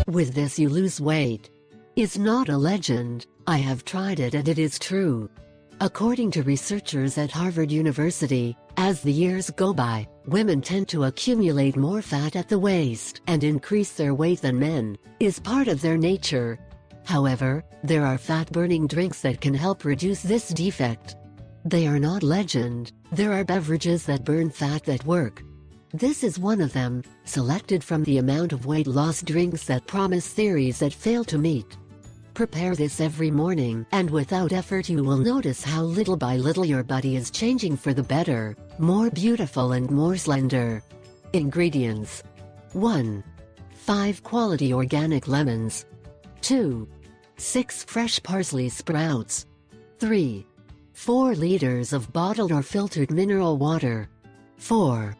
With this you lose weight. It's not a legend, I have tried it and it is true. According to researchers at Harvard University, as the years go by, women tend to accumulate more fat at the waist and increase their weight than men, is part of their nature. However, there are fat-burning drinks that can help reduce this defect. They are not legend, there are beverages that burn fat that work. This is one of them, selected from the amount of weight loss drinks that promise theories that fail to meet. Prepare this every morning, and without effort you will notice how little by little your body is changing for the better, more beautiful and more slender. Ingredients: 1. 5 quality organic lemons. 2. 6 fresh parsley sprouts. 3. 4 liters of bottled or filtered mineral water. 4.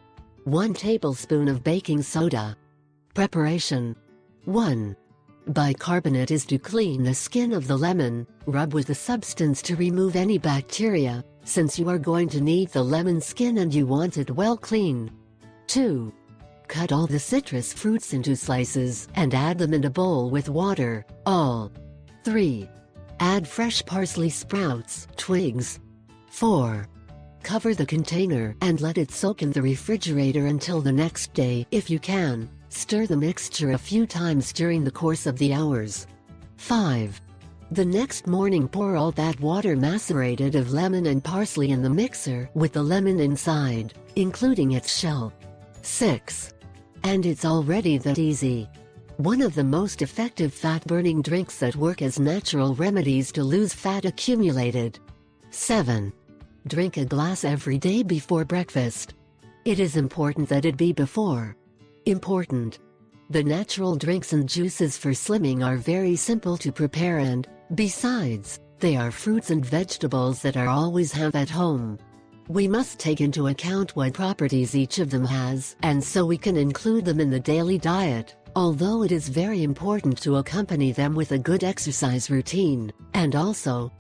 1 tablespoon of baking soda. Preparation: 1. Bicarbonate is to clean the skin of the lemon. Rub with the substance to remove any bacteria, since you are going to need the lemon skin and you want it well clean. 2. Cut all the citrus fruits into slices and add them in a bowl with water, all. 3. Add fresh parsley sprouts, twigs. 4. Cover the container and let it soak in the refrigerator until the next day if you can. Stir the mixture a few times during the course of the hours. 5. The next morning pour all that water macerated of lemon and parsley in the mixer with the lemon inside, including its shell. 6. And it's already that easy. One of the most effective fat-burning drinks that work as natural remedies to lose fat accumulated. 7. Drink a glass every day before breakfast. It is important that it be before. Important. The natural drinks and juices for slimming are very simple to prepare and, besides, they are fruits and vegetables that are always have at home. We must take into account what properties each of them has, and so we can include them in the daily diet, although it is very important to accompany them with a good exercise routine, and also,